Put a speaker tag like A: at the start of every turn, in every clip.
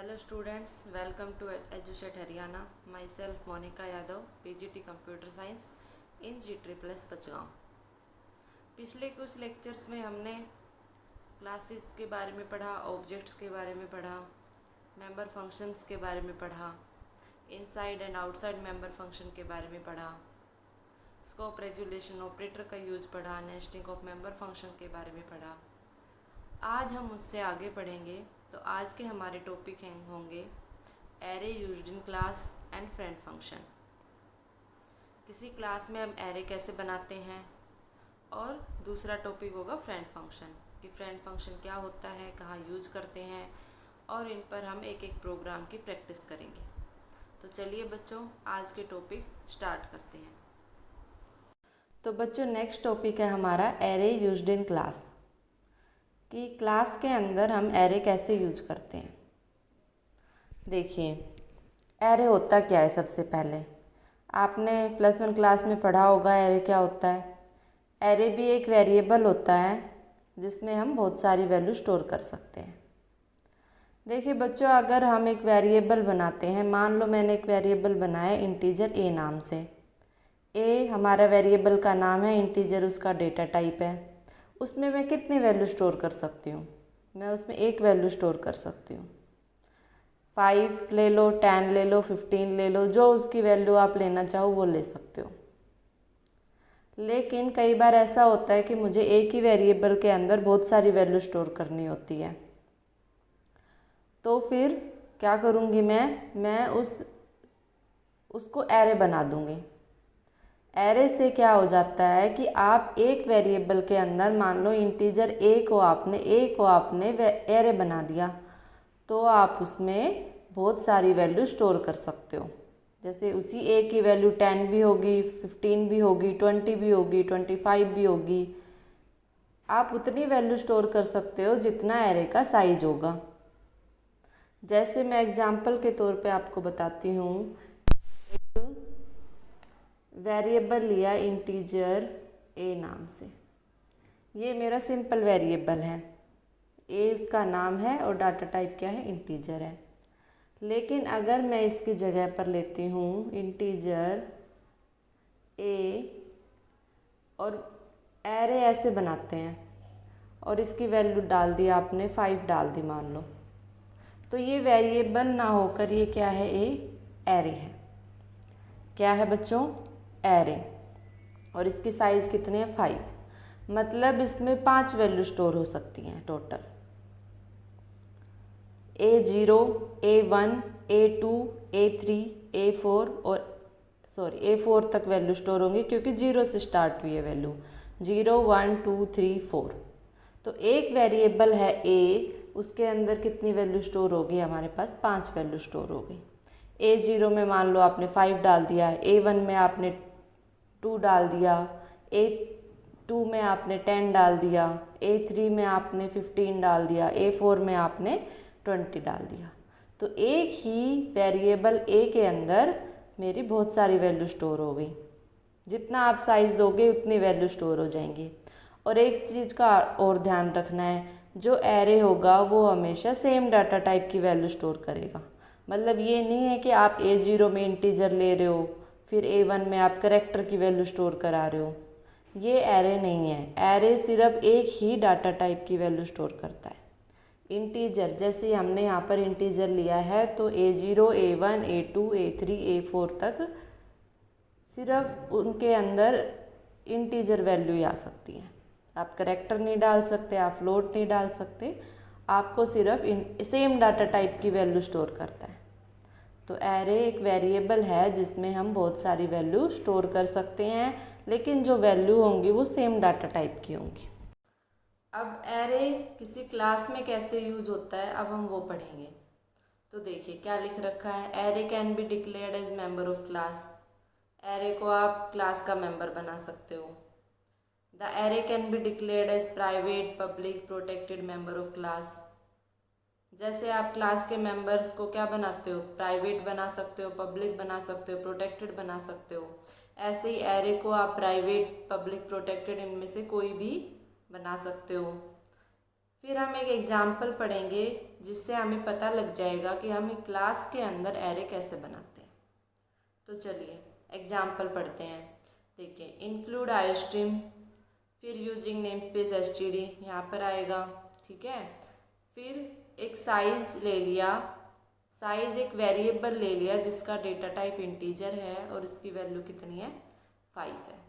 A: Hello students, welcome to EduSet Haryana. Myself Monica Yadav, PGT Computer Science in GSSS Pachgaon. पिछले कुछ lectures में हमने classes के बारे में पढ़ा, ऑब्जेक्ट्स के बारे में पढ़ा, मेंबर फंक्शंस के बारे में पढ़ा, inside and outside member function के बारे में पढ़ा, स्कोप रेजुलेशन ऑपरेटर का यूज पढ़ा, नेस्टिंग ऑफ मेंबर फंक्शन के बारे में पढ़ा। आज हम उससे आगे पढ़ेंगे। तो आज के हमारे टॉपिक होंगे array used in class and friend function. किसी क्लास में हम एरे कैसे बनाते हैं, और दूसरा टॉपिक होगा फ्रेंड फंक्शन कि फ्रेंड फंक्शन क्या होता है, कहाँ यूज करते हैं, और इन पर हम एक एक प्रोग्राम की प्रैक्टिस करेंगे। तो चलिए बच्चों, आज के टॉपिक स्टार्ट करते हैं। तो बच्चों, नेक्स्ट टॉपिक है हमारा एरे यूज्ड इन क्लास कि क्लास के अंदर हम एरे कैसे यूज करते हैं। देखिए, एरे होता क्या है। सबसे पहले आपने +1 क्लास में पढ़ा होगा एरे क्या होता है। एरे भी एक वेरिएबल होता है जिसमें हम बहुत सारी वैल्यू स्टोर कर सकते हैं। देखिए बच्चों, अगर हम एक वेरिएबल बनाते हैं, मान लो मैंने एक वेरिएबल बनाया इंटीजर ए नाम से। ए हमारा वेरिएबल का नाम है, इंटीजर उसका डेटा टाइप है। उसमें मैं कितनी वैल्यू स्टोर कर सकती हूँ? मैं उसमें एक वैल्यू स्टोर कर सकती हूँ। 5 ले लो, 10 ले लो, 15 ले लो, जो उसकी वैल्यू आप लेना चाहो वो ले सकते हो। लेकिन कई बार ऐसा होता है कि मुझे एक ही वेरिएबल के अंदर बहुत सारी वैल्यू स्टोर करनी होती है। तो फिर क्या करूँगी मैं उसको एरे बना दूँगी। एरे से क्या हो जाता है कि आप एक वेरिएबल के अंदर, मान लो इंटीजर ए को आपने एरे बना दिया, तो आप उसमें बहुत सारी वैल्यू स्टोर कर सकते हो। जैसे उसी ए की वैल्यू 10 भी होगी, 15 भी होगी, 20 भी होगी, 25 भी होगी। आप उतनी वैल्यू स्टोर कर सकते हो जितना एरे का साइज होगा। जैसे मैं एग्जाम्पल के तौर पे आपको बताती हूँ। वेरिएबल लिया इंटीजर ए नाम से। ये मेरा सिंपल वेरिएबल है, ए उसका नाम है और डाटा टाइप क्या है, इंटीजर है। लेकिन अगर मैं इसकी जगह पर लेती हूँ इंटीजर ए और एरे ऐसे बनाते हैं, और इसकी वैल्यू डाल दी आपने, 5 डाल दी मान लो, तो ये वेरिएबल ना होकर ये क्या है, एरे है। क्या है बच्चों? एरे। और इसकी साइज़ कितने है? 5। मतलब इसमें 5 वैल्यू स्टोर हो सकती हैं total. A0, A1, A2, A3, A4 और A4 तक वैल्यू स्टोर होंगी, क्योंकि 0 से स्टार्ट हुई है वैल्यू। 0, 1, 2, 3, 4। तो एक वेरिएबल है A, उसके अंदर कितनी वैल्यू स्टोर होगी? हमारे पास 5 वैल्यू स्टोर होगी। A0 में मान लो आपने 5 डाल दिया, A1 में आपने 2 डाल दिया, A2 में आपने 10 डाल दिया, A3 में आपने 15 डाल दिया, A4 में आपने 20 डाल दिया। तो एक ही वेरिएबल ए के अंदर मेरी बहुत सारी वैल्यू स्टोर हो गई। जितना आप साइज़ दोगे उतनी वैल्यू स्टोर हो जाएंगी। और एक चीज़ का और ध्यान रखना है, जो एरे होगा वो हमेशा सेम डाटा टाइप की वैल्यू स्टोर करेगा। मतलब ये नहीं है कि आप A0 में इंटीजर ले रहे हो, फिर A1 में आप करैक्टर की वैल्यू स्टोर करा रहे हो। ये एरे नहीं है। एरे सिर्फ एक ही डाटा टाइप की वैल्यू स्टोर करता है। इंटीजर, जैसे हमने यहाँ पर इंटीजर लिया है, तो A0, A1, A2, A3, A4 तक सिर्फ उनके अंदर इंटीजर वैल्यू ही आ सकती है। आप करैक्टर नहीं डाल सकते, आप फ्लोट नहीं डाल सकते। आपको सिर्फ सेम डाटा टाइप की वैल्यू स्टोर करता है। तो एरे एक वेरिएबल है जिसमें हम बहुत सारी वैल्यू स्टोर कर सकते हैं, लेकिन जो वैल्यू होंगी वो सेम डाटा टाइप की होंगी। अब एरे किसी क्लास में कैसे यूज होता है, अब हम वो पढ़ेंगे। तो देखिए क्या लिख रखा है, array can be declared as member of class. Array को आप क्लास का मेंबर बना सकते हो। The array can be declared as private, public, protected member of class. जैसे आप क्लास के मेंबर्स को क्या बनाते हो, प्राइवेट बना सकते हो, पब्लिक बना सकते हो, प्रोटेक्टेड बना सकते हो। ऐसे ही एरे को आप प्राइवेट, पब्लिक, प्रोटेक्टेड इनमें से कोई भी बना सकते हो। फिर हम एक एग्जाम्पल पढ़ेंगे जिससे हमें पता लग जाएगा कि हम एक क्लास के अंदर एरे कैसे बनाते हैं। तो चलिए एग्जाम्पल पढ़ते हैं। देखिए, इंक्लूड आयोस्ट्रीम, फिर यूजिंग नेम स्पेस एसटीडी यहाँ पर आएगा, ठीक है। फिर एक साइज ले लिया, साइज एक वेरिएबल ले लिया जिसका डेटा टाइप इंटीजर है और इसकी वैल्यू कितनी है, 5 है।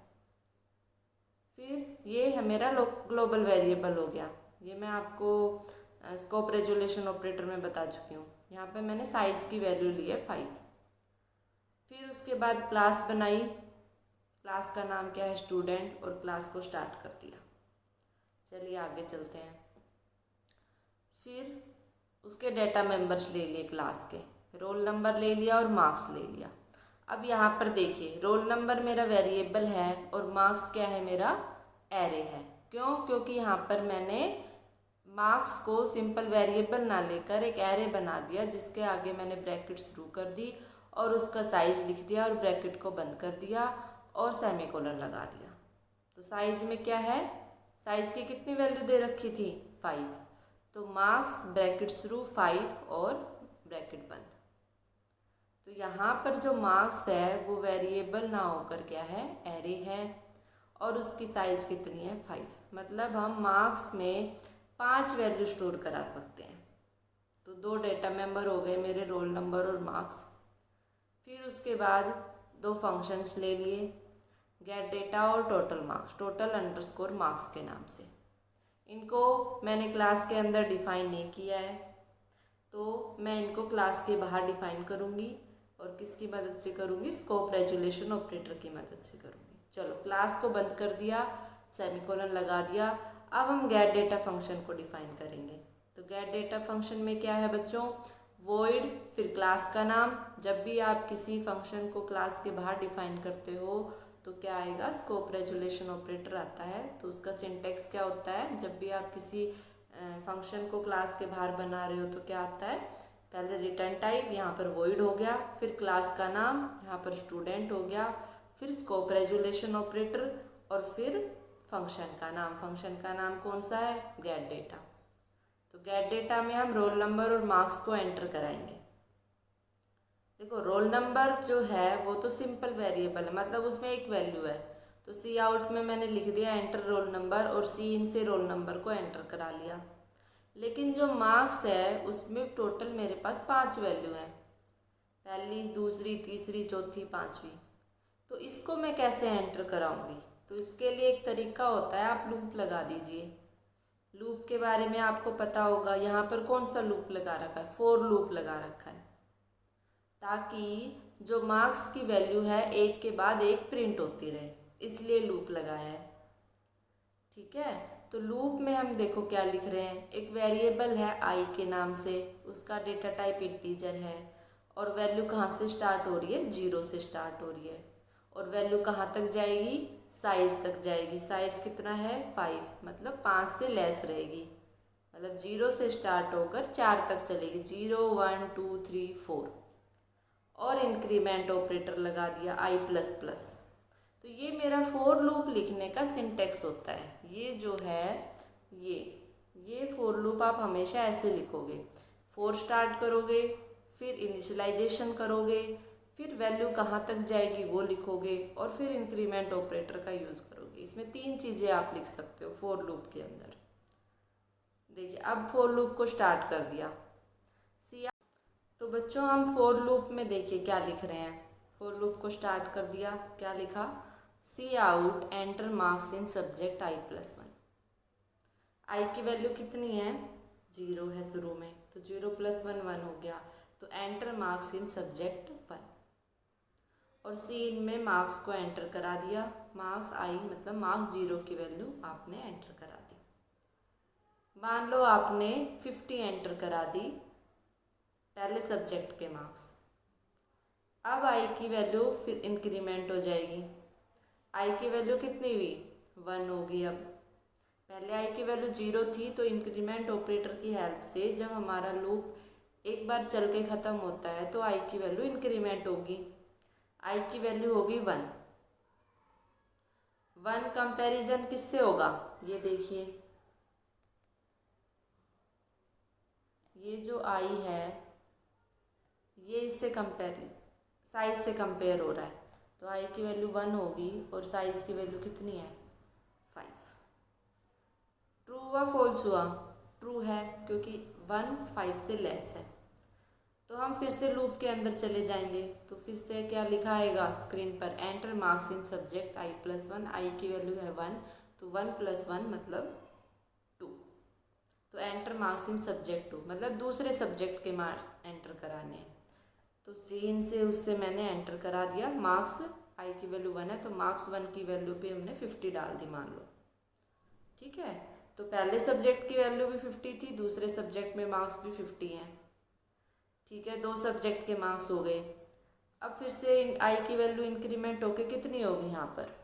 A: फिर ये है मेरा ग्लोबल वेरिएबल हो गया, ये मैं आपको स्कोप रेजोल्यूशन ऑपरेटर में बता चुकी हूँ। यहाँ पे मैंने साइज की वैल्यू ली है 5। फिर उसके बाद क्लास बनाई, क्लास का नाम क्या है, स्टूडेंट, और क्लास को स्टार्ट कर दिया। चलिए आगे चलते हैं। फिर उसके डेटा मेंबर्स ले लिए क्लास के, रोल नंबर ले लिया और मार्क्स ले लिया। अब यहाँ पर देखिए, रोल नंबर मेरा वेरिएबल है और मार्क्स क्या है, मेरा एरे है। क्यों? क्योंकि यहाँ पर मैंने मार्क्स को सिंपल वेरिएबल ना लेकर एक एरे बना दिया जिसके आगे मैंने ब्रैकेट शुरू कर दी और उसका साइज लिख दिया और ब्रैकेट को बंद कर दिया और सेमीकोलन लगा दिया। तो साइज में क्या है, साइज की कितनी वैल्यू दे रखी थी, 5। तो मार्क्स ब्रैकेट शुरू 5 और ब्रैकेट बंद। तो यहाँ पर जो मार्क्स है वो वेरिएबल ना होकर क्या है, एरे है, और उसकी साइज कितनी है, 5। मतलब हम मार्क्स में 5 वैल्यू स्टोर करा सकते हैं। तो 2 डेटा मेंबर हो गए मेरे, रोल नंबर और मार्क्स। फिर उसके बाद 2 फंक्शंस ले लिए, गेट डेटा और total marks, total underscore marks के नाम से। इनको मैंने क्लास के अंदर डिफ़ाइन नहीं किया है, तो मैं इनको क्लास के बाहर डिफ़ाइन करूँगी और किसकी मदद से करूँगी, स्कोप रेजोल्यूशन ऑपरेटर की मदद से करूँगी। चलो, क्लास को बंद कर दिया, सेमीकोलन लगा दिया। अब हम गेट डेटा फंक्शन को डिफ़ाइन करेंगे। तो गेट डेटा फंक्शन में क्या है बच्चों, वॉइड, फिर क्लास का नाम। जब भी आप किसी फंक्शन को क्लास के बाहर डिफ़ाइन करते हो तो क्या आएगा, स्कोप रेजोल्यूशन ऑपरेटर आता है। तो उसका सिंटेक्स क्या होता है, जब भी आप किसी फंक्शन को क्लास के बाहर बना रहे हो तो क्या आता है, पहले रिटर्न टाइप, यहाँ पर वॉइड हो गया, फिर क्लास का नाम, यहाँ पर स्टूडेंट हो गया, फिर स्कोप रेजोल्यूशन ऑपरेटर, और फिर फंक्शन का नाम। फंक्शन का नाम कौन सा है, गेट डेटा। तो गेट डेटा में हम रोल नंबर और मार्क्स को एंटर कराएंगे। देखो, रोल नंबर जो है वो तो सिंपल वेरिएबल है, मतलब उसमें एक वैल्यू है। तो सी आउट में मैंने लिख दिया एंटर रोल नंबर और सी इन से रोल नंबर को एंटर करा लिया। लेकिन जो मार्क्स है उसमें टोटल मेरे पास 5 वैल्यू हैं, पहली, दूसरी, तीसरी, चौथी, 5वीं। तो इसको मैं कैसे एंटर कराऊंगी, तो इसके लिए एक तरीका होता है, आप लूप लगा दीजिए। लूप के बारे में आपको पता होगा, यहाँ पर कौन सा लूप लगा रखा है, फॉर लूप लगा रखा है, ताकि जो मार्क्स की वैल्यू है एक के बाद एक प्रिंट होती रहे, इसलिए लूप लगाया है, ठीक है। तो लूप में हम देखो क्या लिख रहे हैं, एक वेरिएबल है आई के नाम से, उसका डेटा टाइप इंटीजर है, और वैल्यू कहाँ से स्टार्ट हो रही है, 0 से स्टार्ट हो रही है, और वैल्यू कहाँ तक जाएगी, साइज तक जाएगी। साइज कितना है, 5, मतलब 5 से लेस रहेगी, मतलब 0 से स्टार्ट होकर 4 तक चलेगी, 0 1 2 3 4, और इंक्रीमेंट ऑपरेटर लगा दिया i प्लस प्लस। तो ये मेरा फॉर लूप लिखने का सिंटेक्स होता है। ये जो है ये फॉर लूप आप हमेशा ऐसे लिखोगे, फॉर स्टार्ट करोगे, फिर इनिशियलाइजेशन करोगे, फिर वैल्यू कहाँ तक जाएगी वो लिखोगे, और फिर इंक्रीमेंट ऑपरेटर का यूज़ करोगे। इसमें 3 चीज़ें आप लिख सकते हो फॉर लूप के अंदर। देखिए, अब फॉर लूप को स्टार्ट कर दिया। तो बच्चों हम फॉर लूप में देखिए क्या लिख रहे हैं, फॉर लूप को स्टार्ट कर दिया, क्या लिखा, cout enter marks in subject i plus 1। I की वैल्यू कितनी है, 0 है शुरू में, तो 0 प्लस 1 1 हो गया। तो एंटर मार्क्स इन सब्जेक्ट 1, और सी इन में मार्क्स को एंटर करा दिया, मार्क्स आई मतलब मार्क्स 0 की वैल्यू आपने एंटर करा दी। मान लो आपने 50 एंटर करा दी पहले सब्जेक्ट के मार्क्स। अब आई की वैल्यू फिर इंक्रीमेंट हो जाएगी, आई की वैल्यू कितनी हुई, 1 होगी। अब पहले आई की वैल्यू 0 थी, तो इंक्रीमेंट ऑपरेटर की हेल्प से जब हमारा लूप एक बार चल के ख़त्म होता है तो आई की वैल्यू इंक्रीमेंट होगी, आई की वैल्यू होगी 1। 1 कंपैरिजन किससे होगा, ये देखिए, ये जो आई है ये इससे साइज से कंपेयर हो रहा है, तो आई की वैल्यू 1 होगी और साइज की वैल्यू कितनी है 5। ट्रू हुआ फॉल्स हुआ? ट्रू है, क्योंकि 1 5 से लेस है। तो हम फिर से लूप के अंदर चले जाएंगे, तो फिर से क्या लिखा आएगा स्क्रीन पर, enter marks in subject i+1, आई की वैल्यू है 1, तो 1 + 1 मतलब 2। तो एंटर मार्क्स इन सब्जेक्ट 2 मतलब दूसरे सब्जेक्ट के मार्क्स एंटर कराने हैं। तो सीन से उससे मैंने एंटर करा दिया मार्क्स, आई की वैल्यू 1 है तो मार्क्स 1 की वैल्यू पे हमने 50 डाल दी मान लो। ठीक है, तो पहले सब्जेक्ट की वैल्यू भी 50 थी, दूसरे सब्जेक्ट में मार्क्स भी 50 हैं। ठीक है, 2 सब्जेक्ट के मार्क्स हो गए। अब फिर से आई की वैल्यू इंक्रीमेंट होके कितनी होगी यहाँ पर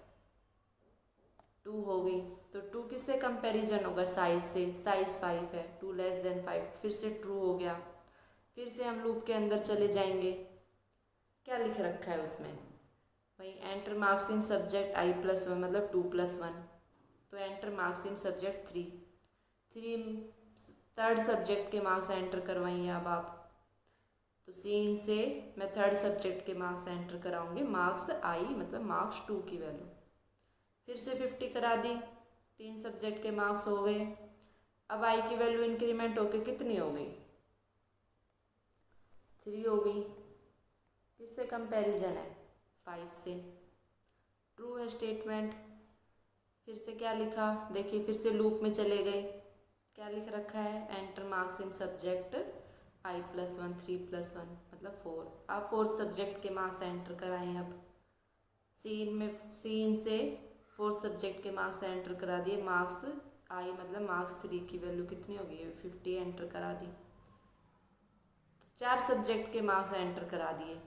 A: 2 हो गई। तो 2 किससे कंपैरिजन होगा, साइज से, साइज 5 है, 2 < 5, फिर से ट्रू हो गया। फिर से हम लूप के अंदर चले जाएंगे, क्या लिख रखा है उसमें भाई, enter marks in subject i+1 मतलब 2 + 1, तो enter marks in subject 3 third subject के मार्क्स एंटर करवाइए अब आप। तो सीन से मैं थर्ड सब्जेक्ट के मार्क्स एंटर कराऊंगी, मार्क्स आई मतलब मार्क्स 2 की वैल्यू, फिर से 50 करा दी, 3 सब्जेक्ट के मार्क्स हो गए। अब आई की वैल्यू इंक्रीमेंट होके कितनी हो गई 3 हो गई। किससे कंपैरिजन है 5 से, ट्रू है स्टेटमेंट। फिर से क्या लिखा देखिए, फिर से लूप में चले गए, क्या लिख रखा है, enter marks in subject i+1 3 + 1 मतलब 4। आप फोर्थ सब्जेक्ट के मार्क्स एंटर कराएं। अब सीन से फोर्थ सब्जेक्ट के मार्क्स एंटर करा दिए, मार्क्स आई मतलब मार्क्स 3 की वैल्यू कितनी होगी 50 एंटर करा दी। 4 सब्जेक्ट के मार्क्स एंटर करा दिए।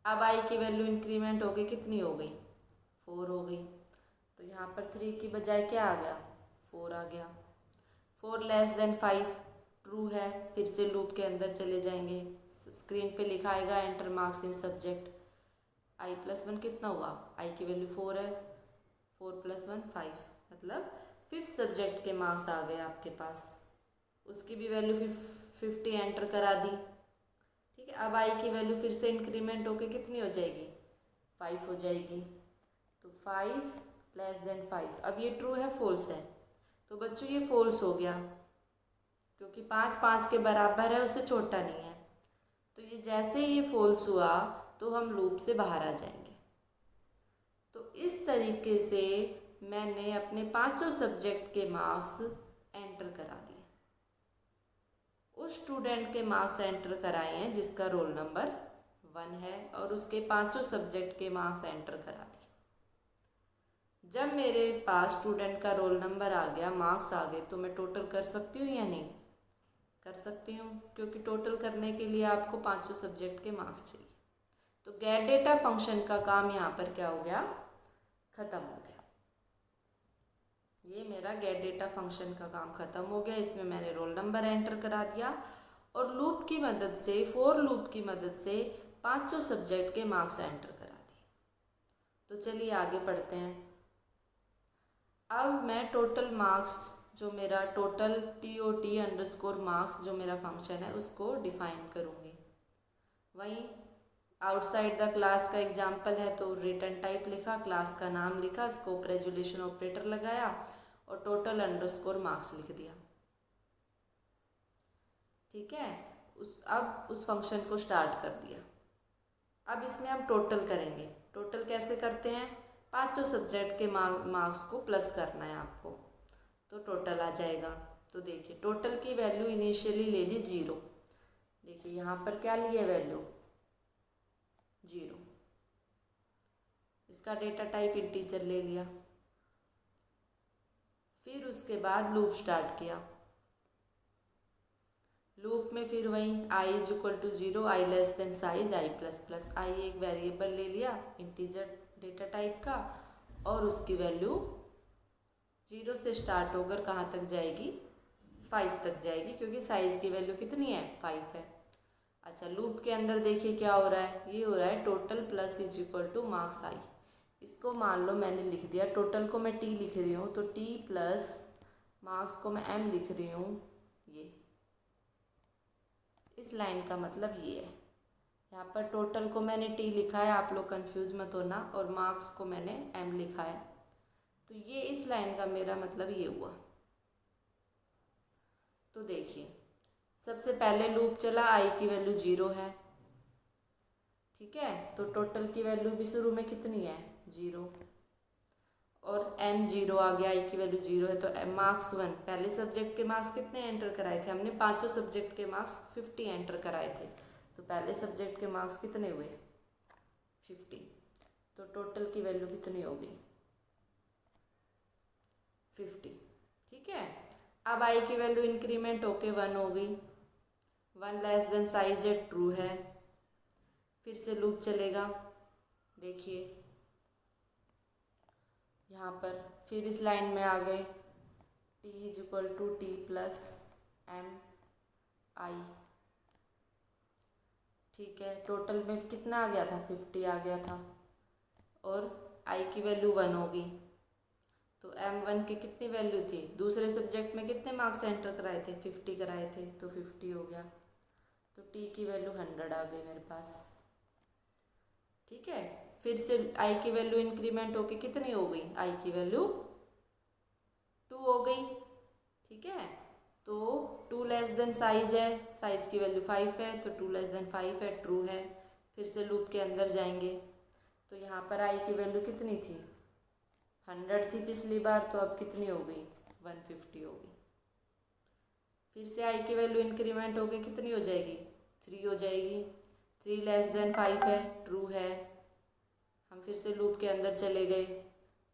A: अब आई की वैल्यू इंक्रीमेंट हो गई, कितनी हो गई 4 हो गई। तो यहाँ पर 3 की बजाय क्या आ गया 4 आ गया। 4 < 5 ट्रू है। फिर से लूप के अंदर चले जाएंगे, स्क्रीन पे लिखा आएगा enter marks in subject i+1 कितना हुआ, आई की वैल्यू 4 है, 4 + 1 5 मतलब 5th सब्जेक्ट के मार्क्स आ गए आपके पास, उसकी भी वैल्यू 50 एंटर करा दी। ठीक है, अब आई की वैल्यू फिर से इंक्रीमेंट होके कितनी हो जाएगी 5 हो जाएगी। तो 5 < 5, अब ये ट्रू है फॉल्स है, तो बच्चों ये फॉल्स हो गया, क्योंकि 5 5 के बराबर है, उससे छोटा नहीं है। तो ये जैसे ही ये फॉल्स हुआ तो हम लूप से बाहर आ जाएंगे। तो इस तरीके से मैंने अपने 5 सब्जेक्ट के मार्क्स एंटर करा दिए। उस स्टूडेंट के मार्क्स एंटर कराए हैं जिसका रोल नंबर 1 है, और उसके 5 सब्जेक्ट के मार्क्स एंटर करा दिए। जब मेरे पास स्टूडेंट का रोल नंबर आ गया, मार्क्स आ गए, तो मैं टोटल कर सकती हूँ या नहीं, कर सकती हूँ, क्योंकि टोटल करने के लिए आपको 5 सब्जेक्ट के मार्क्स चाहिए। तो गेट डेटा फंक्शन का काम यहाँ पर क्या हो गया, ख़त्म हो गया। ये मेरा गेट डेटा फंक्शन का काम ख़त्म हो गया। इसमें मैंने रोल नंबर एंटर करा दिया और लूप की मदद से, फोर लूप की मदद से 5 सब्जेक्ट के मार्क्स एंटर करा दिए। तो चलिए आगे पढ़ते हैं। अब मैं टोटल मार्क्स, जो मेरा टोटल TOT_मार्क्स जो मेरा फंक्शन है उसको डिफाइन करूँगी। वहीं आउटसाइड द क्लास का एग्जाम्पल है, तो रिटर्न टाइप लिखा, क्लास का नाम लिखा, स्कोप रेजुलेशन ऑपरेटर लगाया और total_marks लिख दिया। ठीक है, अब उस फंक्शन को स्टार्ट कर दिया। अब इसमें हम टोटल करेंगे। टोटल कैसे करते हैं, 5 सब्जेक्ट के मार्क्स को प्लस करना है आपको, तो टोटल आ जाएगा। तो देखिए टोटल की वैल्यू इनिशियली ले ली 0। देखिए यहाँ पर क्या लिए वैल्यू 0, इसका डेटा टाइप इंटीजर ले लिया। फिर उसके बाद लूप स्टार्ट किया। लूप में फिर वही i = 0, i < size i++, i एक वेरिएबल ले लिया इंटीजर डेटा टाइप का, और उसकी वैल्यू 0 से स्टार्ट होकर कहाँ तक जाएगी 5 तक जाएगी, क्योंकि साइज की वैल्यू कितनी है 5 है। अच्छा, लूप के अंदर देखिए क्या हो रहा है, ये हो रहा है टोटल प्लस = मार्क्स i। इसको मान लो मैंने लिख दिया, टोटल को मैं t लिख रही हूँ, तो t प्लस मार्क्स को मैं m लिख रही हूँ, ये इस लाइन का मतलब ये है। यहाँ पर टोटल को मैंने टी लिखा है, आप लोग कंफ्यूज मत होना, और मार्क्स को मैंने एम लिखा है। तो ये इस लाइन का मेरा मतलब ये हुआ। तो देखिए, सबसे पहले लूप चला, आई की वैल्यू 0 है, ठीक है। तो टोटल की वैल्यू भी शुरू में कितनी है, 0, और एम 0 आ गया, आई की वैल्यू 0 है। तो मार्क्स 1, पहले सब्जेक्ट के मार्क्स कितने एंटर कराए थे हमने, पांचों सब्जेक्ट के मार्क्स 50 एंटर कराए थे। तो पहले सब्जेक्ट के मार्क्स कितने हुए, 50। तो टोटल की वैल्यू कितनी होगी, 50, ठीक है। अब आई की वैल्यू इंक्रीमेंट होके 1 हो गई, 1 लेस देन साइज है, ट्रू है। फिर से लूप चलेगा, देखिए यहाँ पर फिर इस लाइन में आ गए, t is equal to T plus M I, ठीक है। टोटल में कितना आ गया था, 50 आ गया था, और i की वैल्यू 1 होगी। तो m1 की कितनी वैल्यू थी, दूसरे सब्जेक्ट में कितने मार्क्स एंटर कराए थे, 50 कराए थे, तो 50 हो गया। तो t की वैल्यू 100 आ गई मेरे पास, ठीक है। फिर से i की वैल्यू इंक्रीमेंट होके कितनी हो गई, i की वैल्यू 2 हो गई, ठीक है। तो 2 लेस देन साइज है, साइज की वैल्यू 5 है, तो 2 लेस देन 5 है, ट्रू है। फिर से लूप के अंदर जाएंगे, तो यहाँ पर आई की वैल्यू कितनी थी, 100 थी पिछली बार, तो अब कितनी हो गई, 150 हो गई। फिर से आई की वैल्यू इंक्रीमेंट होके कितनी हो जाएगी, 3 हो जाएगी, 3 लेस देन 5 है, ट्रू है। हम फिर से लूप के अंदर चले गए,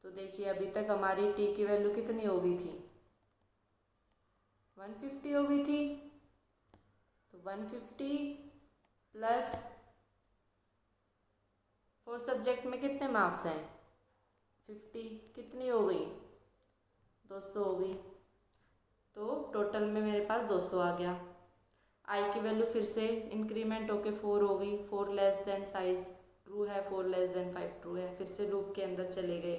A: तो देखिए अभी तक हमारी टी की वैल्यू कितनी हो गई थी, 150 हो गई थी। तो 150 प्लस 4 सब्जेक्ट में कितने मार्क्स हैं, 50, कितनी हो गई, 200 हो गई। तो टोटल में मेरे पास 200 आ गया। आई की वैल्यू फिर से इंक्रीमेंट होके 4 हो गई, 4 लेस देन साइज, ट्रू है, 4 लेस देन 5, ट्रू है। फिर से लूप के अंदर चले गए।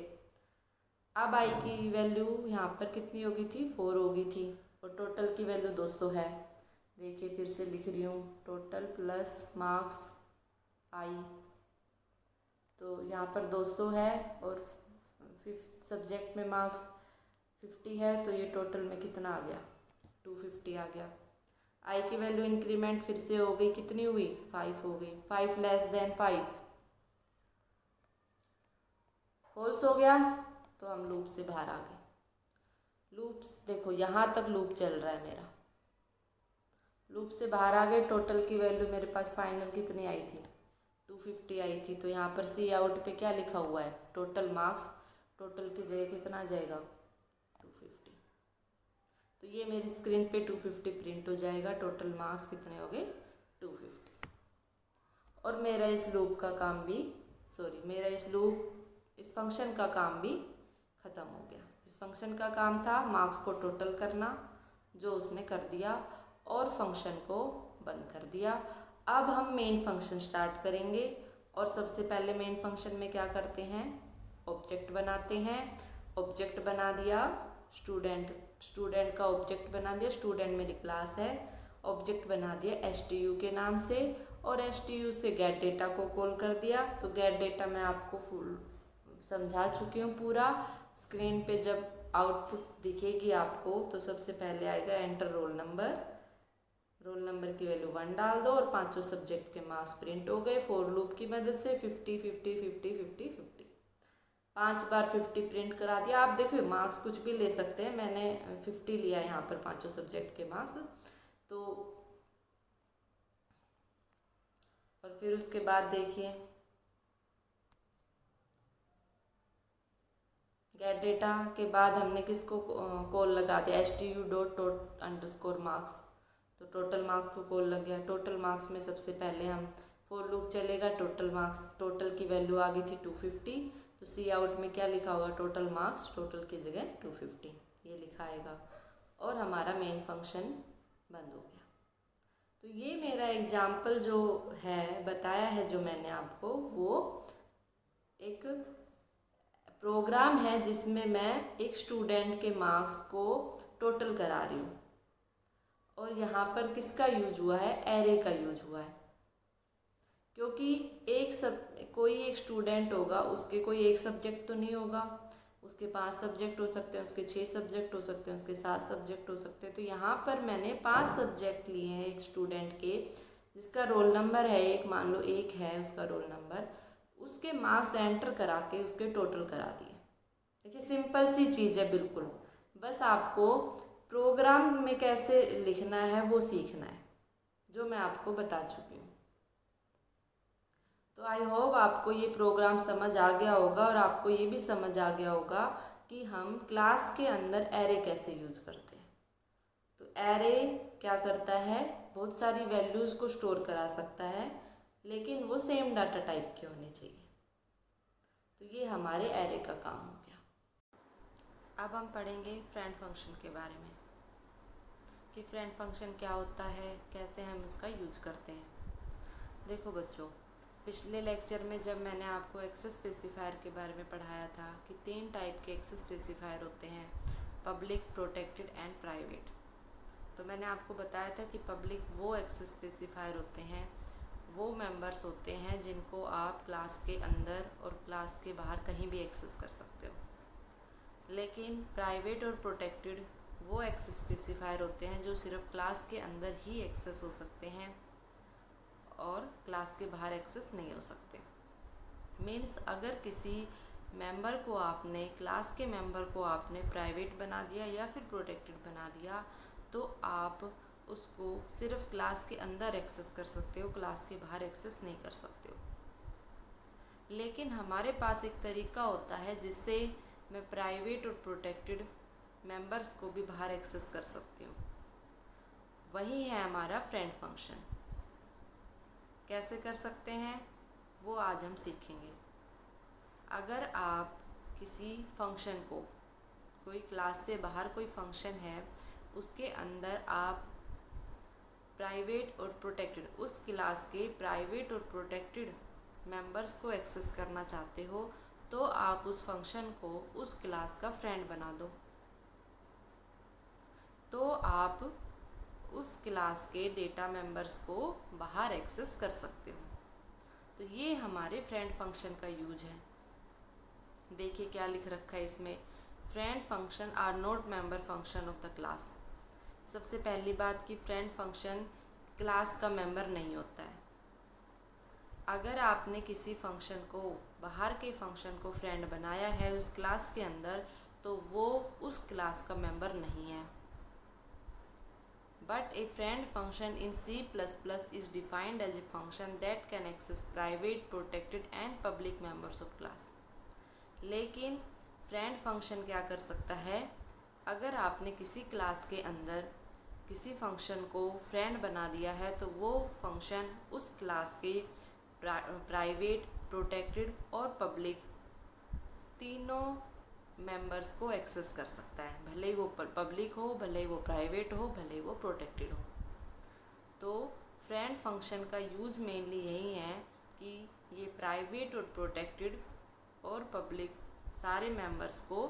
A: अब आई की वैल्यू यहाँ पर कितनी हो गई थी, 4 हो गई थी, और टोटल की वैल्यू 200 है। देखिए फिर से लिख रही हूँ, टोटल प्लस मार्क्स आई, तो यहाँ पर 200 है, और फिफ्थ सब्जेक्ट में मार्क्स 50 है, तो ये टोटल में कितना आ गया, 250 आ गया। आई की वैल्यू इंक्रीमेंट फिर से हो गई, कितनी हुई, 5 हो गई, 5 लेस देन 5 फॉल्स हो गया, तो हम लूप से बाहर आ गए। लूप देखो यहाँ तक लूप चल रहा है मेरा, लूप से बाहर आ गए। टोटल की वैल्यू मेरे पास फाइनल कितनी आई थी, 250 आई थी। तो यहाँ पर सी आउट पे क्या लिखा हुआ है, टोटल मार्क्स, टोटल की जगह कितना आ जाएगा, 250। तो ये मेरी स्क्रीन पे 250 प्रिंट हो जाएगा। टोटल मार्क्स कितने हो गए, 250। और मेरा इस लूप का काम भी, मेरा इस फंक्शन का काम भी ख़त्म हो गया। इस फंक्शन का काम था मार्क्स को टोटल करना, जो उसने कर दिया, और फंक्शन को बंद कर दिया। अब हम मेन फंक्शन स्टार्ट करेंगे, और सबसे पहले मेन फंक्शन में क्या करते हैं, ऑब्जेक्ट बनाते हैं। ऑब्जेक्ट बना दिया स्टूडेंट का ऑब्जेक्ट बना दिया, स्टूडेंट मेरी क्लास है। ऑब्जेक्ट बना दिया STU के नाम से, और STU से गेट डेटा को कॉल कर दिया। तो गेट डेटा मैं आपको फुल समझा चुकी हूँ पूरा। स्क्रीन पे जब आउटपुट दिखेगी आपको, तो सबसे पहले आएगा enter roll number, roll number की वैल्यू 1 डाल दो, और पांचों सब्जेक्ट के मार्क्स प्रिंट हो गए फॉर लूप की मदद से। 50 50 50 50 50, 5 बार 50 प्रिंट करा दिया। आप देखिए मार्क्स कुछ भी ले सकते हैं, मैंने 50 लिया है यहाँ पर पांचों सब्जेक्ट के मार्क्स। तो और फिर उसके बाद देखिए गेट डेटा के बाद हमने किसको कॉल लगा दिया, STU डॉट अंडरस्कोर मार्क्स। तो टोटल मार्क्स को कॉल लग गया। टोटल मार्क्स में सबसे पहले हम फॉर लूप चलेगा, टोटल मार्क्स, टोटल की वैल्यू आ गई थी 250। तो सी आउट में क्या लिखा होगा, टोटल मार्क्स, टोटल की जगह 250 ये लिखा आएगा, और हमारा मेन फंक्शन बंद हो गया। तो ये मेरा एग्जाम्पल जो है बताया है, जो मैंने आपको, वो एक प्रोग्राम है जिसमें मैं एक स्टूडेंट के मार्क्स को टोटल करा रही हूँ। और यहाँ पर किसका यूज हुआ है, एरे का यूज हुआ है। क्योंकि कोई एक स्टूडेंट होगा, उसके कोई एक सब्जेक्ट तो नहीं होगा, उसके 5 सब्जेक्ट हो सकते हैं, उसके 6 सब्जेक्ट हो सकते हैं, उसके 7 सब्जेक्ट हो सकते हैं। तो यहाँ पर मैंने 5 सब्जेक्ट लिए हैं एक स्टूडेंट के, जिसका रोल नंबर है एक, मान लो 1 है उसका रोल नंबर, उसके मार्क्स एंटर करा के उसके टोटल करा दिए। देखिए सिंपल सी चीज़ है बिल्कुल, बस आपको प्रोग्राम में कैसे लिखना है वो सीखना है, जो मैं आपको बता चुकी हूँ। तो आई होप आपको ये प्रोग्राम समझ आ गया होगा, और आपको ये भी समझ आ गया होगा कि हम क्लास के अंदर एरे कैसे यूज करते हैं। तो एरे क्या करता है, बहुत सारी वैल्यूज़ को स्टोर करा सकता है, लेकिन वो सेम डाटा टाइप के होने चाहिए। तो ये हमारे एरे का काम हो गया। अब हम पढ़ेंगे फ्रेंड फंक्शन के बारे में, कि फ्रेंड फंक्शन क्या होता है, कैसे हम उसका यूज करते हैं। देखो बच्चों, पिछले लेक्चर में जब मैंने आपको एक्सेस स्पेसिफायर के बारे में पढ़ाया था कि 3 टाइप के एक्सेस स्पेसिफायर होते हैं, पब्लिक, प्रोटेक्टेड एंड प्राइवेट। तो मैंने आपको बताया था कि पब्लिक वो एक्सेस स्पेसिफायर होते हैं, वो मेंबर्स होते हैं जिनको आप क्लास के अंदर और क्लास के बाहर कहीं भी एक्सेस कर सकते हो। लेकिन प्राइवेट और प्रोटेक्टेड वो एक्सेस स्पेसिफायर होते हैं जो सिर्फ क्लास के अंदर ही एक्सेस हो सकते हैं और क्लास के बाहर एक्सेस नहीं हो सकते। मीन्स अगर किसी मेंबर को आपने, क्लास के मेंबर को आपने प्राइवेट बना दिया या फिर प्रोटेक्टेड बना दिया, तो आप उसको सिर्फ क्लास के अंदर एक्सेस कर सकते हो, क्लास के बाहर एक्सेस नहीं कर सकते हो। लेकिन हमारे पास एक तरीका होता है जिससे मैं प्राइवेट और प्रोटेक्टेड मेंबर्स को भी बाहर एक्सेस कर सकती हूँ। वही है हमारा फ्रेंड फंक्शन। कैसे कर सकते हैं वो आज हम सीखेंगे। अगर आप किसी फंक्शन को, कोई क्लास से बाहर कोई फंक्शन है, उसके अंदर आप प्राइवेट और प्रोटेक्टेड, उस क्लास के प्राइवेट और प्रोटेक्टेड मेंबर्स को एक्सेस करना चाहते हो, तो आप उस फंक्शन को उस क्लास का फ्रेंड बना दो, तो आप उस क्लास के डेटा मेंबर्स को बाहर एक्सेस कर सकते हो। तो ये हमारे फ्रेंड फंक्शन का यूज है। देखिए क्या लिख रखा है इसमें, friend function are not member function of the class. सबसे पहली बात कि फ्रेंड फंक्शन क्लास का मेंबर नहीं होता है। अगर आपने किसी फंक्शन को, बाहर के फंक्शन को फ्रेंड बनाया है उस क्लास के अंदर, तो वो उस क्लास का मेंबर नहीं है। But a friend function in C++ is defined as a function that can access private, protected and public members of class. लेकिन फ्रेंड फंक्शन क्या कर सकता है, अगर आपने किसी क्लास के अंदर किसी फंक्शन को फ्रेंड बना दिया है, तो वो फंक्शन उस क्लास के प्राइवेट, प्रोटेक्टेड और पब्लिक तीनों मेंबर्स को एक्सेस कर सकता है, भले ही वो पब्लिक हो, भले ही वो प्राइवेट हो, भले ही वो प्रोटेक्टेड हो। तो फ्रेंड फंक्शन का यूज मेनली यही है कि ये प्राइवेट और प्रोटेक्टेड और पब्लिक सारे मेंबर्स को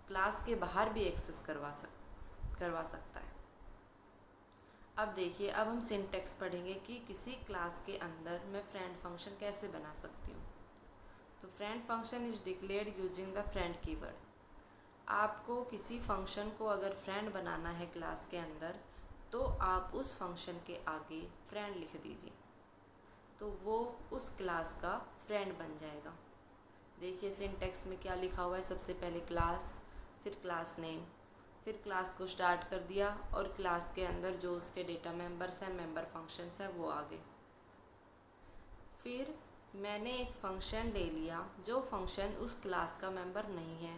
A: क्लास के बाहर भी एक्सेस करवा सकता है। अब देखिए, अब हम सिंटैक्स पढ़ेंगे कि किसी क्लास के अंदर मैं फ्रेंड फंक्शन कैसे बना सकती हूँ। तो friend function is declared using the friend keyword. आपको किसी फंक्शन को अगर फ्रेंड बनाना है क्लास के अंदर, तो आप उस फंक्शन के आगे फ्रेंड लिख दीजिए, तो वो उस क्लास का फ्रेंड बन जाएगा। देखिए सिंटैक्स में क्या लिखा हुआ है, सबसे पहले क्लास, फिर क्लास नेम, फिर क्लास को स्टार्ट कर दिया और क्लास के अंदर जो उसके डेटा मेंबर्स हैं, मेंबर फंक्शंस हैं, वो आ गए। फिर मैंने एक फ़ंक्शन ले लिया जो फंक्शन उस क्लास का मेंबर नहीं है।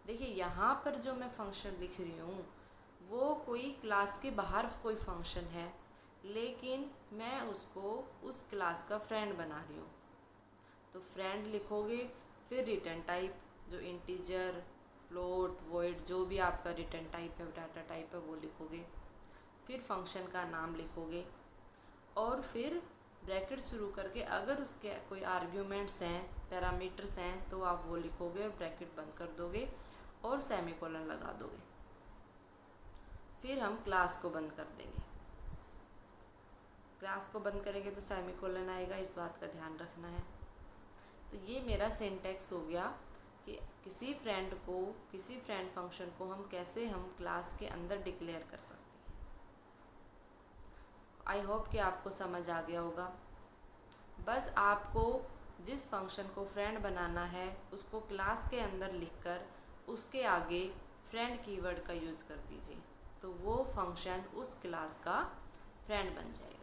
A: देखिए यहाँ पर जो मैं फ़ंक्शन लिख रही हूँ वो कोई क्लास के बाहर कोई फंक्शन है, लेकिन मैं उसको उस क्लास का फ्रेंड बना रही हूँ। तो फ्रेंड लिखोगे, फिर रिटर्न टाइप, जो इंटीजर, फ्लोट, वॉइड, जो भी आपका रिटर्न टाइप है, डाटा टाइप है, वो लिखोगे। फिर फंक्शन का नाम लिखोगे और फिर ब्रैकेट शुरू करके अगर उसके कोई आर्ग्यूमेंट्स हैं, पैरामीटर्स हैं, तो आप वो लिखोगे और ब्रैकेट बंद कर दोगे और सेमीकोलन लगा दोगे। फिर हम क्लास को बंद कर देंगे। क्लास को बंद करेंगे तो सेमीकोलन आएगा, इस बात का ध्यान रखना है। तो ये मेरा सिंटैक्स हो गया कि किसी फ्रेंड फंक्शन को हम कैसे क्लास के अंदर डिक्लेयर कर सकते हैं। आई होप कि आपको समझ आ गया होगा। बस आपको जिस फंक्शन को फ्रेंड बनाना है उसको क्लास के अंदर लिखकर उसके आगे फ्रेंड कीवर्ड का यूज़ कर दीजिए, तो वो फंक्शन उस क्लास का फ्रेंड बन जाएगा,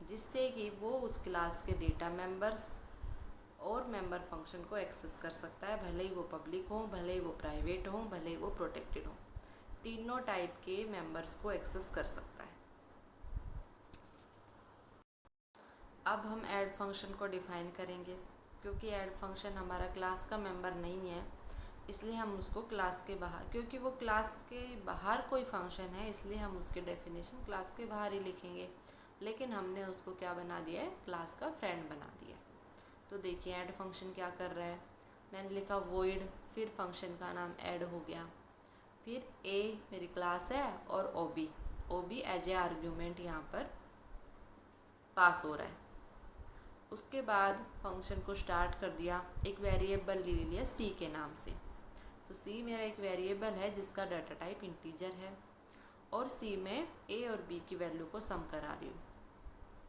A: जिससे कि वो उस क्लास के डेटा मेंबर्स और मेंबर फंक्शन को एक्सेस कर सकता है, भले ही वो पब्लिक हो, भले ही वो प्राइवेट हो, भले ही वो प्रोटेक्टेड हो, तीनों टाइप के मेंबर्स को एक्सेस कर सकता है। अब हम ऐड फंक्शन को डिफ़ाइन करेंगे। क्योंकि ऐड फंक्शन हमारा क्लास का मेंबर नहीं है, इसलिए हम उसको क्लास के बाहर, क्योंकि वो क्लास के बाहर कोई फंक्शन है, इसलिए हम उसके डेफिनेशन क्लास के बाहर ही लिखेंगे। लेकिन हमने उसको क्या बना दिया है, क्लास का फ्रेंड बना दिया है। तो देखिए ऐड फंक्शन क्या कर रहा है, मैंने लिखा वॉइड, फिर फंक्शन का नाम ऐड हो गया, फिर ए मेरी क्लास है और ओबी एज ए आर्ग्यूमेंट यहाँ पर पास हो रहा है। उसके बाद फंक्शन को स्टार्ट कर दिया, एक वेरिएबल ले लिया सी के नाम से। तो सी मेरा एक वेरिएबल है जिसका डाटा टाइप इंटीजर है, और सी में ए और बी की वैल्यू को सम करा रही हूँ।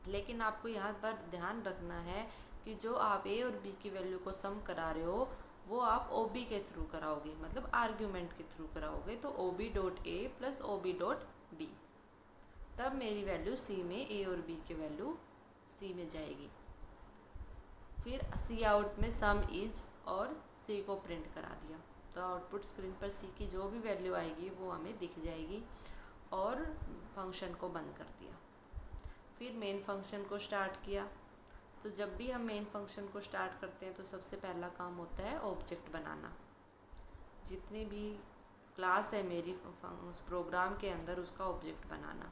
A: लेकिन आपको यहाँ पर ध्यान रखना है कि जो आप ए और बी की वैल्यू को सम करा रहे हो वो आप ओ बी के थ्रू कराओगे, मतलब आर्ग्यूमेंट के थ्रू कराओगे। तो O B dot A plus O B dot B, तब मेरी वैल्यू सी में ए और बी की वैल्यू सी में जाएगी। फिर सी आउट में सम इज और सी को प्रिंट करा दिया, तो आउटपुट स्क्रीन पर सी की जो भी वैल्यू आएगी वो हमें दिख जाएगी, और फंक्शन को बंद कर दिया। फिर मेन फंक्शन को स्टार्ट किया। तो जब भी हम मेन फंक्शन को स्टार्ट करते हैं तो सबसे पहला काम होता है ऑब्जेक्ट बनाना। जितनी भी क्लास है मेरी उस प्रोग्राम के अंदर उसका ऑब्जेक्ट बनाना।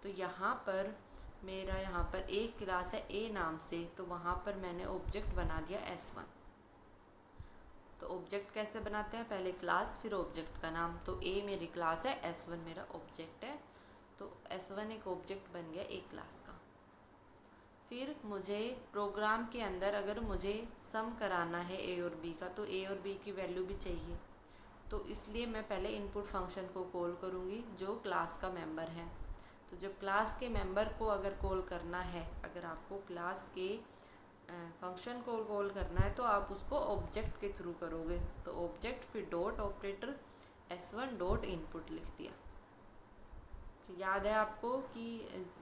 A: तो यहाँ पर मेरा एक क्लास है ए नाम से, तो वहाँ पर मैंने ऑब्जेक्ट बना दिया S1। तो ऑब्जेक्ट कैसे बनाते हैं, पहले क्लास फिर ऑब्जेक्ट का नाम। तो ए मेरी क्लास है, S1 मेरा ऑब्जेक्ट है, तो S1 एक ऑब्जेक्ट बन गया एक क्लास का। फिर मुझे प्रोग्राम के अंदर अगर मुझे सम कराना है ए और बी का, तो ए और बी की वैल्यू भी चाहिए, तो इसलिए मैं पहले इनपुट फंक्शन को कॉल करूँगी जो क्लास का मेंबर है। तो जब क्लास के मेंबर को अगर कॉल करना है, अगर आपको क्लास के फंक्शन को कॉल करना है तो आप उसको ऑब्जेक्ट के थ्रू करोगे। तो ऑब्जेक्ट फिर dot operator S1 dot input लिख दिया। तो याद है आपको कि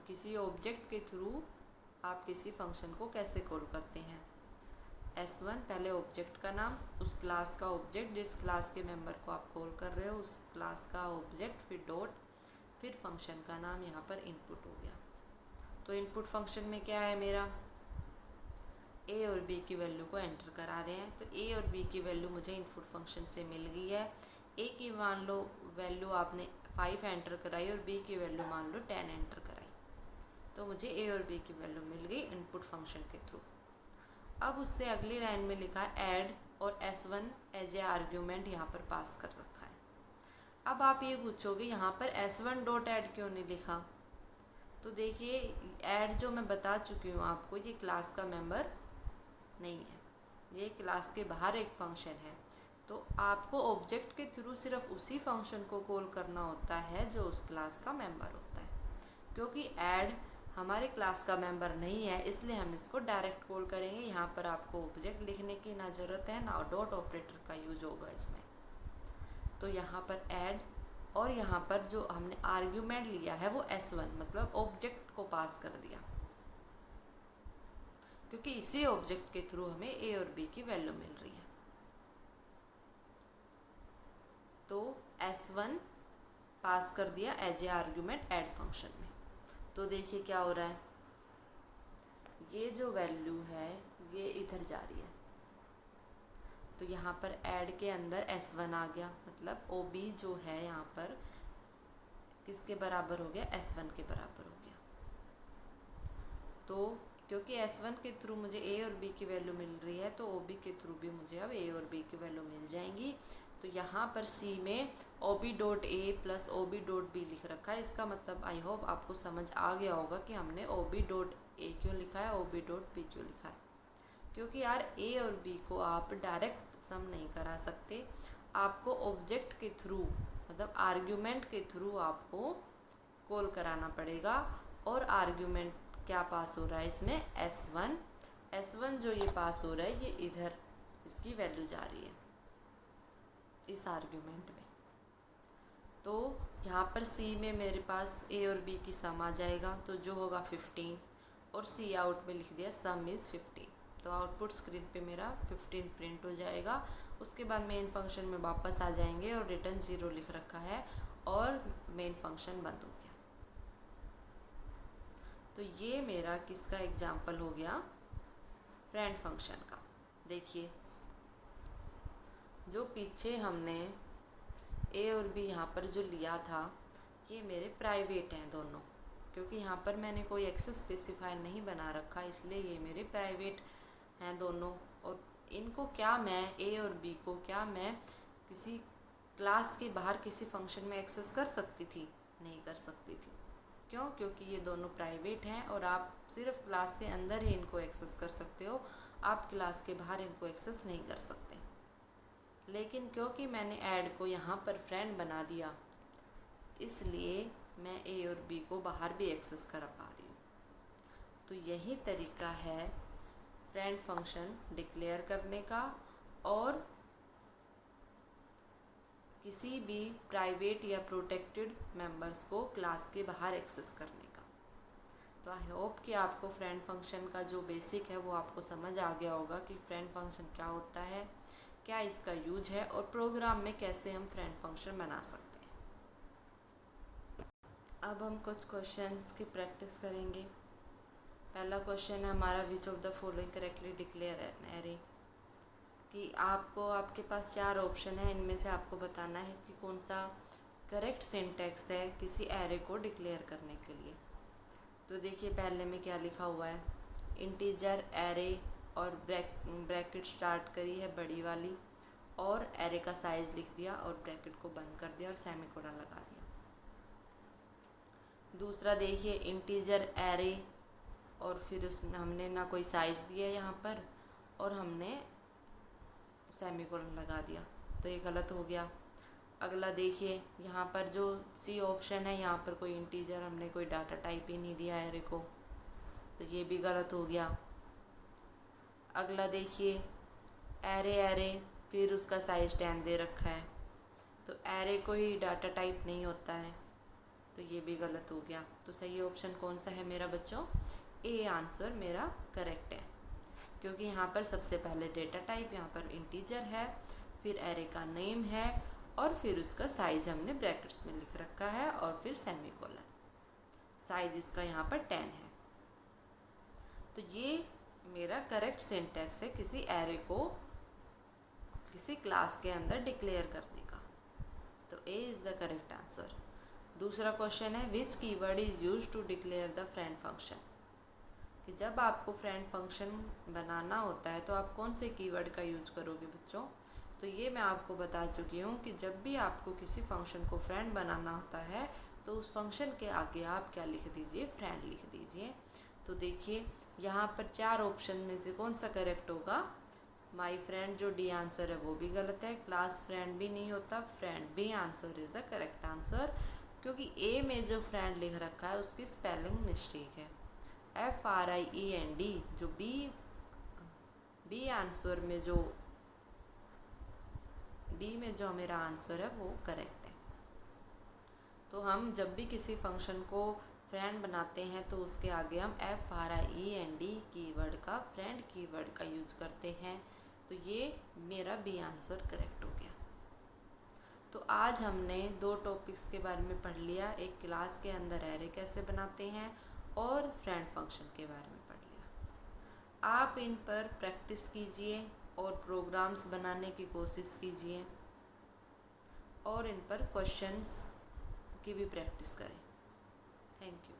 A: किसी ऑब्जेक्ट के थ्रू आप किसी फंक्शन को कैसे कॉल करते हैं। S1 पहले ऑब्जेक्ट का नाम, उस क्लास का ऑब्जेक्ट जिस क्लास के मेंबर को आप कॉल कर रहे हो उस क्लास का ऑब्जेक्ट, फिर डॉट, फिर फंक्शन का नाम, यहाँ पर इनपुट हो गया। तो इनपुट फंक्शन में क्या है, मेरा ए और बी की वैल्यू को एंटर करा रहे हैं। तो ए और बी की वैल्यू मुझे इनपुट फंक्शन से मिल गई है। ए की मान लो वैल्यू आपने 5 एंटर कराई और बी की वैल्यू मान लो 10 एंटर कराई, तो मुझे ए और बी की वैल्यू मिल गई इनपुट फंक्शन के थ्रू। अब उससे अगली लाइन में लिखा ऐड और S1 एज ए आर्ग्यूमेंट यहाँ पर पास कर रखा है। अब आप ये पूछोगे यहाँ पर S1 डॉट ऐड क्यों नहीं लिखा, तो देखिए ऐड जो मैं बता चुकी हूँ आपको, ये क्लास का मेंबर नहीं है, ये क्लास के बाहर एक फंक्शन है। तो आपको ऑब्जेक्ट के थ्रू सिर्फ उसी फंक्शन को कॉल करना होता है जो उस क्लास का मेंबर होता है। क्योंकि ऐड हमारे क्लास का मेंबर नहीं है, इसलिए हम इसको डायरेक्ट कॉल करेंगे। यहाँ पर आपको ऑब्जेक्ट लिखने की ना ज़रूरत है ना डॉट ऑपरेटर का यूज होगा इसमें। तो यहाँ पर ऐड, और यहाँ पर जो हमने आर्ग्यूमेंट लिया है वो S1 मतलब ऑब्जेक्ट को पास कर दिया, क्योंकि इसी ऑब्जेक्ट के थ्रू हमें ए और बी की वैल्यू मिल रही है। तो S1 पास कर दिया as a argument add function में। तो देखिए क्या हो रहा है, ये जो वैल्यू है ये इधर जा रही है। तो यहाँ पर ऐड के अंदर S1 आ गया, मतलब OB जो है यहाँ पर किसके बराबर हो गया, S1 के बराबर हो गया। तो क्योंकि S1 के थ्रू मुझे A और B की वैल्यू मिल रही है, तो OB के थ्रू भी मुझे अब A और B की वैल्यू मिल जाएंगी। तो यहाँ पर सी में OB.A प्लस OB.B लिख रखा है। इसका मतलब आई होप आपको समझ आ गया होगा कि हमने OB.A क्यों लिखा है, OB.B क्यों लिखा है। क्योंकि यार A और B को आप डायरेक्ट सम नहीं करा सकते, आपको ऑब्जेक्ट के थ्रू मतलब आर्ग्यूमेंट के थ्रू आपको कॉल कराना पड़ेगा। और आर्ग्यूमेंट क्या पास हो रहा है इसमें, S1 जो ये पास हो रहा है ये इधर इसकी वैल्यू जा रही है इस आर्ग्यूमेंट में। तो यहाँ पर C में मेरे पास A और B की सम आ जाएगा, तो जो होगा 15, और C आउट में लिख दिया सम इज़ 15। तो आउटपुट स्क्रीन पे मेरा 15 प्रिंट हो जाएगा। उसके बाद मेन फंक्शन में वापस आ जाएंगे और रिटर्न 0 लिख रखा है और मेन फंक्शन बंद हो गया। तो ये मेरा किसका एग्जाम्पल हो गया, फ्रेंड फंक्शन का। देखिए जो पीछे हमने A और B यहाँ पर जो लिया था ये मेरे प्राइवेट हैं दोनों, क्योंकि यहाँ पर मैंने कोई एक्सेस स्पेसिफायर नहीं बना रखा, इसलिए ये मेरे प्राइवेट हैं दोनों। और इनको क्या मैं A और B को क्या मैं किसी क्लास के बाहर किसी फंक्शन में एक्सेस कर सकती थी, नहीं कर सकती थी। क्यों? क्योंकि ये दोनों प्राइवेट हैं और आप सिर्फ क्लास के अंदर ही इनको एक्सेस कर सकते हो, आप क्लास के बाहर इनको एक्सेस नहीं कर सकते। लेकिन क्योंकि मैंने ऐड को यहाँ पर फ्रेंड बना दिया, इसलिए मैं A और B को बाहर भी एक्सेस कर पा रही हूँ। तो यही तरीका है फ्रेंड फंक्शन डिक्लेयर करने का और किसी भी प्राइवेट या प्रोटेक्टेड मेंबर्स को क्लास के बाहर एक्सेस करने का। तो आई होप कि आपको फ्रेंड फंक्शन का जो बेसिक है वो आपको समझ आ गया होगा कि फ्रेंड फंक्शन क्या होता है, क्या इसका यूज है और प्रोग्राम में कैसे हम फ्रेंड फंक्शन बना सकते हैं। अब हम कुछ क्वेश्चंस की प्रैक्टिस करेंगे। पहला क्वेश्चन है हमारा, which of the following correctly declare an array. कि आपको आपके पास 4 ऑप्शन है, इनमें से आपको बताना है कि कौन सा करेक्ट सिंटैक्स है किसी एरे को डिक्लेयर करने के लिए। तो देखिए पहले में क्या लिखा हुआ है, इंटीजर एरे और ब्रैकेट स्टार्ट करी है बड़ी वाली और एरे का साइज लिख दिया और ब्रैकेट को बंद कर दिया और सेमीकोलन लगा दिया। दूसरा देखिए इंटीजर एरे और फिर उसमें हमने ना कोई साइज दिया यहाँ पर और हमने सेमीकोलन लगा दिया, तो ये गलत हो गया। अगला देखिए यहाँ पर जो सी ऑप्शन है, यहाँ पर कोई इंटीजर हमने कोई डाटा टाइप ही नहीं दिया एरे को, तो ये भी गलत हो गया। अगला देखिए एरे फिर उसका साइज 10 दे रखा है, तो एरे कोई डाटा टाइप नहीं होता है, तो ये भी गलत हो गया। तो सही ऑप्शन कौन सा है मेरा बच्चों, ए आंसर मेरा करेक्ट है, क्योंकि यहाँ पर सबसे पहले डेटा टाइप यहाँ पर इंटीजर है, फिर एरे का नेम है और फिर उसका साइज हमने ब्रैकेट्स में लिख रखा है और फिर सेमीकोलन। साइज इसका यहाँ पर 10 है। तो ये मेरा करेक्ट सिंटैक्स है किसी एरे को किसी क्लास के अंदर डिक्लेयर करने का। तो A is the correct answer. दूसरा क्वेश्चन है, which keyword is used to declare the friend function. कि जब आपको फ्रेंड फंक्शन बनाना होता है तो आप कौन से कीवर्ड का यूज करोगे बच्चों। तो ये मैं आपको बता चुकी हूँ कि जब भी आपको किसी फंक्शन को फ्रेंड बनाना होता है तो उस फंक्शन के आगे आप क्या लिख दीजिए, फ्रेंड लिख दीजिए। तो देखिए यहाँ पर 4 ऑप्शन में से कौन सा करेक्ट होगा, माई फ्रेंड जो डी आंसर है वो भी गलत है, क्लास फ्रेंड भी नहीं होता, friend B answer is the correct answer, क्योंकि ए में जो फ्रेंड लिख रखा है उसकी स्पेलिंग मिस्टेक है, FRIEND, जो बी आंसर में जो डी में जो मेरा आंसर है वो करेक्ट है। तो हम जब भी किसी फंक्शन को फ्रेंड बनाते हैं तो उसके आगे हम FRIEND कीवर्ड का, फ्रेंड कीवर्ड का यूज करते हैं। तो ये मेरा बी आंसर करेक्ट हो गया। तो आज हमने 2 टॉपिक्स के बारे में पढ़ लिया, एक क्लास के अंदर एरे कैसे बनाते हैं और फ्रेंड फंक्शन के बारे में पढ़ लिया। आप इन पर प्रैक्टिस कीजिए और प्रोग्राम्स बनाने की कोशिश कीजिए और इन पर क्वेश्चंस की भी प्रैक्टिस करें। Thank you.